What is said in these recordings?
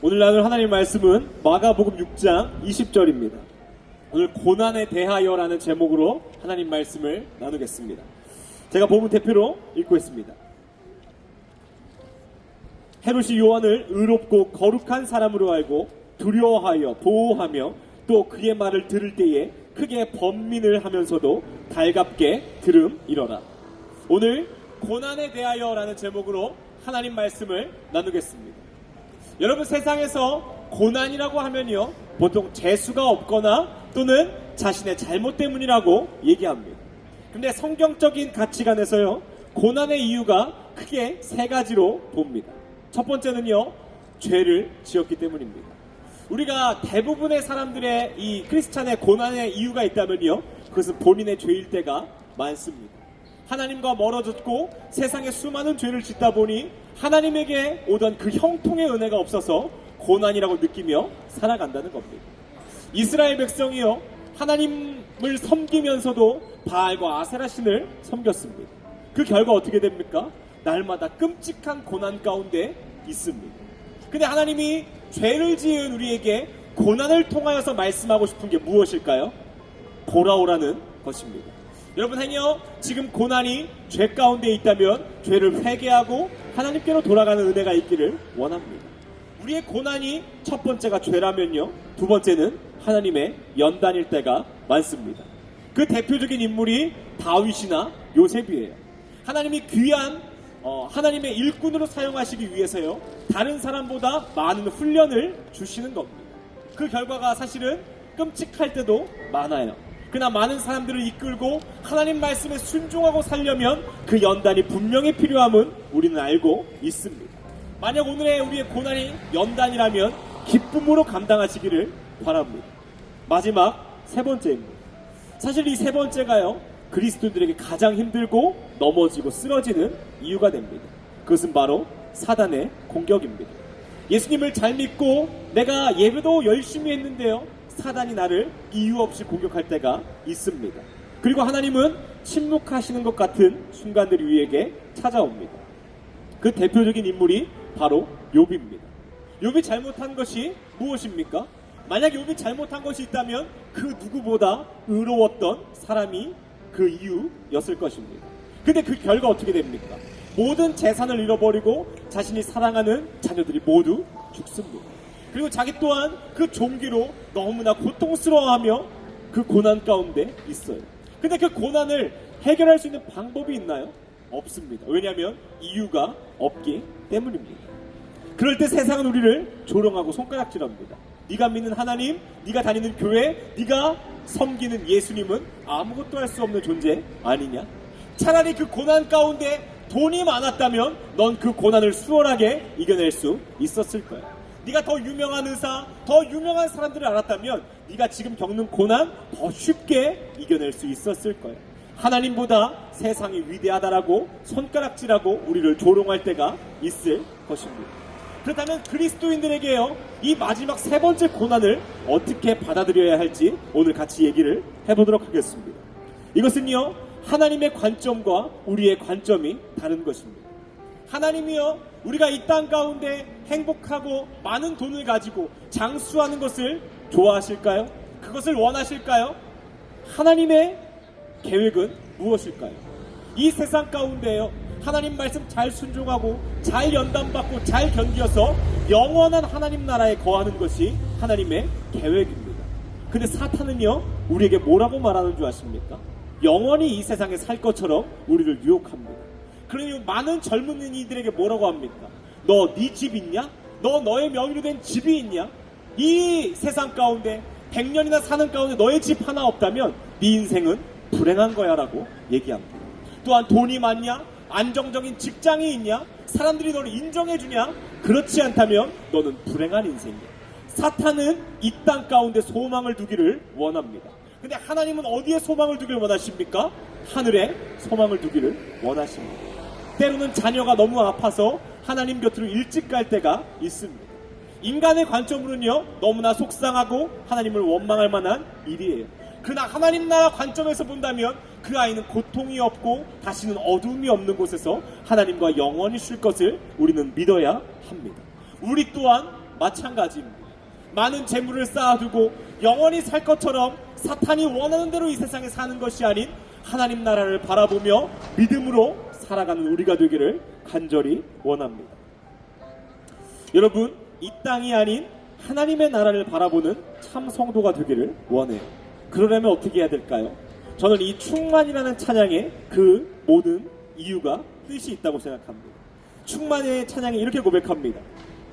오늘 나눌 하나님 말씀은 마가복음 6장 20절입니다. 오늘 고난에 대하여라는 제목으로 하나님 말씀을 나누겠습니다. 제가 본문 대표로 읽고 있습니다. 헤롯이 요한을 의롭고 거룩한 사람으로 알고 두려워하여 보호하며 또 그의 말을 들을 때에 크게 번민을 하면서도 달갑게 들음이러라. 오늘 고난에 대하여라는 제목으로 하나님 말씀을 나누겠습니다. 여러분, 세상에서 고난이라고 하면요, 보통 재수가 없거나 또는 자신의 잘못 때문이라고 얘기합니다. 근데 성경적인 가치관에서요, 고난의 이유가 크게 세 가지로 봅니다. 첫 번째는요, 죄를 지었기 때문입니다. 우리가 대부분의 사람들의 이 크리스찬의 고난의 이유가 있다면요, 그것은 본인의 죄일 때가 많습니다. 하나님과 멀어졌고 세상에 수많은 죄를 짓다 보니 하나님에게 오던 그 형통의 은혜가 없어서 고난이라고 느끼며 살아간다는 겁니다. 이스라엘 백성이요, 하나님을 섬기면서도 바알과 아세라 신을 섬겼습니다. 그 결과 어떻게 됩니까? 날마다 끔찍한 고난 가운데 있습니다. 근데 하나님이 죄를 지은 우리에게 고난을 통하여서 말씀하고 싶은 게 무엇일까요? 돌아오라는 것입니다. 여러분, 행여 지금 고난이 죄 가운데 있다면 죄를 회개하고 하나님께로 돌아가는 은혜가 있기를 원합니다. 우리의 고난이 첫 번째가 죄라면요, 두 번째는 하나님의 연단일 때가 많습니다. 그 대표적인 인물이 다윗이나 요셉이에요. 하나님이 귀한 하나님의 일꾼으로 사용하시기 위해서요, 다른 사람보다 많은 훈련을 주시는 겁니다. 그 결과가 사실은 끔찍할 때도 많아요. 그러나 많은 사람들을 이끌고 하나님 말씀에 순종하고 살려면 그 연단이 분명히 필요함은 우리는 알고 있습니다. 만약 오늘의 우리의 고난이 연단이라면 기쁨으로 감당하시기를 바랍니다. 마지막 세 번째입니다. 사실 이 세 번째가요, 그리스도인들에게 가장 힘들고 넘어지고 쓰러지는 이유가 됩니다. 그것은 바로 사단의 공격입니다. 예수님을 잘 믿고 내가 예배도 열심히 했는데요, 사단이 나를 이유 없이 공격할 때가 있습니다. 그리고 하나님은 침묵하시는 것 같은 순간들이 우리에게 찾아옵니다. 그 대표적인 인물이 바로 욥입니다. 욥이 잘못한 것이 무엇입니까? 만약 욥이 잘못한 것이 있다면 그 누구보다 의로웠던 사람이 그 이유였을 것입니다. 근데 그 결과 어떻게 됩니까? 모든 재산을 잃어버리고 자신이 사랑하는 자녀들이 모두 죽습니다. 그리고 자기 또한 그 종기로 너무나 고통스러워하며 그 고난 가운데 있어요. 근데 그 고난을 해결할 수 있는 방법이 있나요? 없습니다. 왜냐하면 이유가 없기 때문입니다. 그럴 때 세상은 우리를 조롱하고 손가락질합니다. 네가 믿는 하나님, 네가 다니는 교회, 네가 섬기는 예수님은 아무것도 할 수 없는 존재 아니냐? 차라리 그 고난 가운데 돈이 많았다면 넌 그 고난을 수월하게 이겨낼 수 있었을 거야. 네가 더 유명한 의사, 더 유명한 사람들을 알았다면 네가 지금 겪는 고난 더 쉽게 이겨낼 수 있었을 거예요. 하나님보다 세상이 위대하다라고 손가락질하고 우리를 조롱할 때가 있을 것입니다. 그렇다면 그리스도인들에게요, 이 마지막 세 번째 고난을 어떻게 받아들여야 할지 오늘 같이 얘기를 해보도록 하겠습니다. 이것은요, 하나님의 관점과 우리의 관점이 다른 것입니다. 하나님이요, 우리가 이 땅 가운데 행복하고 많은 돈을 가지고 장수하는 것을 좋아하실까요? 그것을 원하실까요? 하나님의 계획은 무엇일까요? 이 세상 가운데요, 하나님 말씀 잘 순종하고 잘 연단받고 잘 견디어서 영원한 하나님 나라에 거하는 것이 하나님의 계획입니다. 근데 사탄은요, 우리에게 뭐라고 말하는 줄 아십니까? 영원히 이 세상에 살 것처럼 우리를 유혹합니다. 그러니 많은 젊은이들에게 뭐라고 합니까? 너 네 집 있냐? 너 너의 명의로 된 집이 있냐? 이 세상 가운데 100년이나 사는 가운데 너의 집 하나 없다면 네 인생은 불행한 거야 라고 얘기합니다. 또한 돈이 많냐? 안정적인 직장이 있냐? 사람들이 너를 인정해주냐? 그렇지 않다면 너는 불행한 인생이야. 사탄은 이 땅 가운데 소망을 두기를 원합니다. 근데 하나님은 어디에 소망을 두기를 원하십니까? 하늘에 소망을 두기를 원하십니다. 때로는 자녀가 너무 아파서 하나님 곁으로 일찍 갈 때가 있습니다. 인간의 관점으로는요, 너무나 속상하고 하나님을 원망할 만한 일이에요. 그러나 하나님 나라 관점에서 본다면 그 아이는 고통이 없고 다시는 어두움이 없는 곳에서 하나님과 영원히 쉴 것을 우리는 믿어야 합니다. 우리 또한 마찬가지입니다. 많은 재물을 쌓아두고 영원히 살 것처럼 사탄이 원하는 대로 이 세상에 사는 것이 아닌 하나님 나라를 바라보며 믿음으로 살아가는 우리가 되기를 간절히 원합니다. 여러분, 이 땅이 아닌 하나님의 나라를 바라보는 참 성도가 되기를 원해요. 그러려면 어떻게 해야 될까요? 저는 이 충만이라는 찬양에 그 모든 이유가 뜻이 있다고 생각합니다. 충만의 찬양이 이렇게 고백합니다.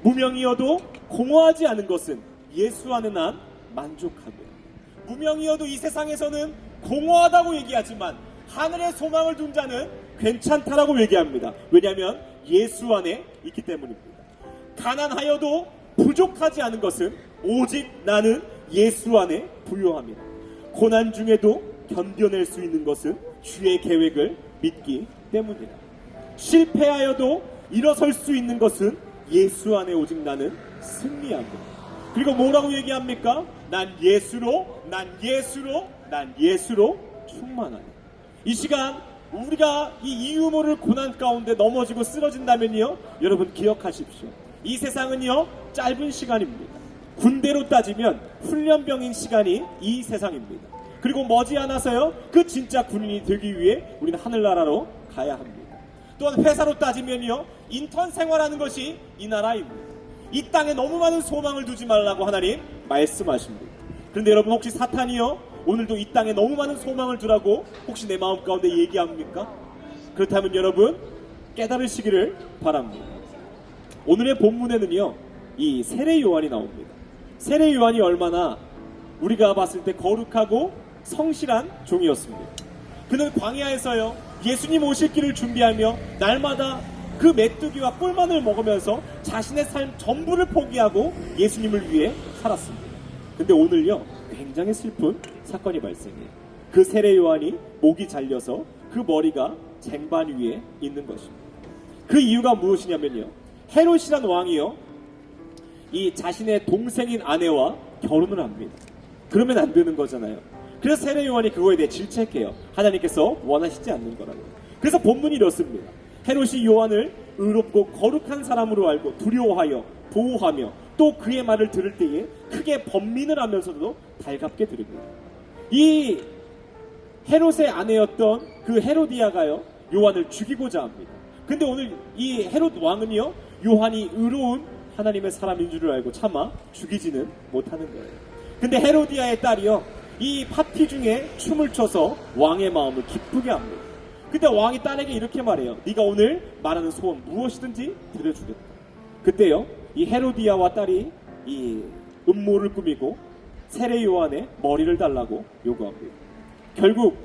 무명이어도 공허하지 않은 것은 예수 안에 난 만족하며. 무명이어도 이 세상에서는 공허하다고 얘기하지만 하늘의 소망을 둔 자는 괜찮다라고 얘기합니다. 왜냐하면 예수 안에 있기 때문입니다. 가난하여도 부족하지 않은 것은 오직 나는 예수 안에 부요함이라. 고난 중에도 견뎌낼 수 있는 것은 주의 계획을 믿기 때문이라. 실패하여도 일어설 수 있는 것은 예수 안에 오직 나는 승리함이라. 그리고 뭐라고 얘기합니까? 난 예수로 충만하네. 이 시간 우리가 이 이유 모를 고난 가운데 넘어지고 쓰러진다면요, 여러분 기억하십시오. 이 세상은요 짧은 시간입니다. 군대로 따지면 훈련병인 시간이 이 세상입니다. 그리고 머지않아서요 그 진짜 군인이 되기 위해 우리는 하늘나라로 가야 합니다. 또한 회사로 따지면요 인턴 생활하는 것이 이 나라입니다. 이 땅에 너무 많은 소망을 두지 말라고 하나님 말씀하십니다. 그런데 여러분, 혹시 사탄이요 오늘도 이 땅에 너무 많은 소망을 두라고 혹시 내 마음 가운데 얘기합니까? 그렇다면 여러분 깨달으시기를 바랍니다. 오늘의 본문에는요 이 세례 요한이 나옵니다. 세례 요한이 얼마나 우리가 봤을 때 거룩하고 성실한 종이었습니다. 그는 광야에서요 예수님 오실 길을 준비하며 날마다 그 메뚜기와 꿀만을 먹으면서 자신의 삶 전부를 포기하고 예수님을 위해 살았습니다. 근데 오늘요 굉장히 슬픈 사건이 발생해요. 그 세례 요한이 목이 잘려서 그 머리가 쟁반 위에 있는 것입니다. 그 이유가 무엇이냐면요, 헤롯이란 왕이요 이 자신의 동생인 아내와 결혼을 합니다. 그러면 안 되는 거잖아요. 그래서 세례 요한이 그거에 대해 질책해요. 하나님께서 원하시지 않는 거라고. 그래서 본문이 이렇습니다. 헤롯이 요한을 의롭고 거룩한 사람으로 알고 두려워하여 보호하며 또 그의 말을 들을 때에 크게 번민을 하면서도 달갑게 들읍니다. 이 헤롯의 아내였던 그 헤로디아가요 요한을 죽이고자 합니다. 근데 오늘 이 헤롯 왕은요 요한이 의로운 하나님의 사람인 줄을 알고 차마 죽이지는 못하는 거예요. 근데 헤로디아의 딸이요 이 파티 중에 춤을 춰서 왕의 마음을 기쁘게 합니다. 근데 왕이 딸에게 이렇게 말해요. 네가 오늘 말하는 소원 무엇이든지 들려주겠다. 그때요 이 헤로디아와 딸이 이 음모를 꾸미고 세례 요한의 머리를 달라고 요구합니다. 결국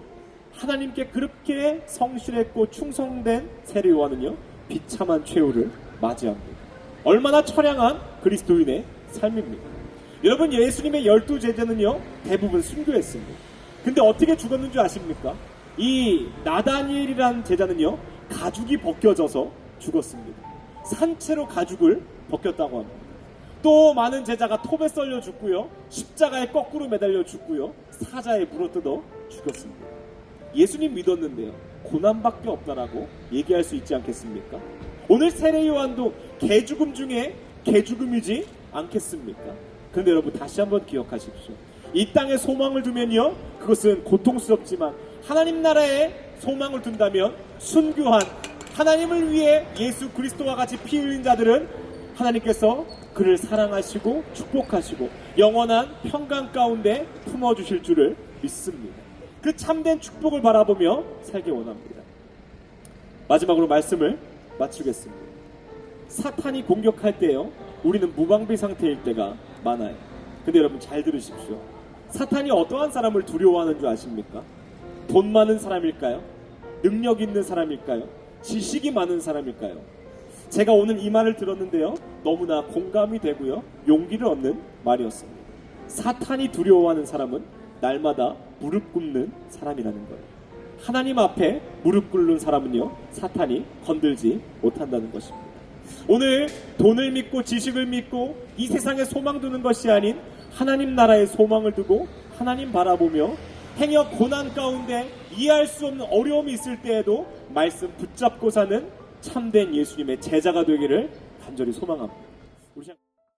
하나님께 그렇게 성실했고 충성된 세례 요한은요 비참한 최후를 맞이합니다. 얼마나 처량한 그리스도인의 삶입니다. 여러분, 예수님의 12제자는요 대부분 순교했습니다. 근데 어떻게 죽었는 줄 아십니까? 이 나다니엘이라는 제자는요 가죽이 벗겨져서 죽었습니다. 산채로 가죽을 벗겼다고 합니다. 또 많은 제자가 톱에 썰려 죽고요 십자가에 거꾸로 매달려 죽고요 사자에 물어뜯어 죽었습니다. 예수님 믿었는데요 고난밖에 없다라고 얘기할 수 있지 않겠습니까? 오늘 세례 요한도 개죽음 중에 개죽음이지 않겠습니까? 그런데 여러분 다시 한번 기억하십시오. 이 땅에 소망을 두면요 그것은 고통스럽지만 하나님 나라에 소망을 둔다면 순교한 하나님을 위해 예수 그리스도와 같이 피 흘린 자들은 하나님께서 그를 사랑하시고 축복하시고 영원한 평강 가운데 품어주실 줄을 믿습니다. 그 참된 축복을 바라보며 살기 원합니다. 마지막으로 말씀을 마치겠습니다. 사탄이 공격할 때요 우리는 무방비 상태일 때가 많아요. 근데 여러분 잘 들으십시오. 사탄이 어떠한 사람을 두려워하는 줄 아십니까? 돈 많은 사람일까요? 능력 있는 사람일까요? 지식이 많은 사람일까요? 제가 오늘 이 말을 들었는데요 너무나 공감이 되고요 용기를 얻는 말이었습니다. 사탄이 두려워하는 사람은 날마다 무릎 꿇는 사람이라는 거예요. 하나님 앞에 무릎 꿇는 사람은요 사탄이 건들지 못한다는 것입니다. 오늘 돈을 믿고 지식을 믿고 이 세상에 소망 두는 것이 아닌 하나님 나라에 소망을 두고 하나님 바라보며 행여 고난 가운데 이해할 수 없는 어려움이 있을 때에도 말씀 붙잡고 사는 참된 예수님의 제자가 되기를 간절히 소망합니다.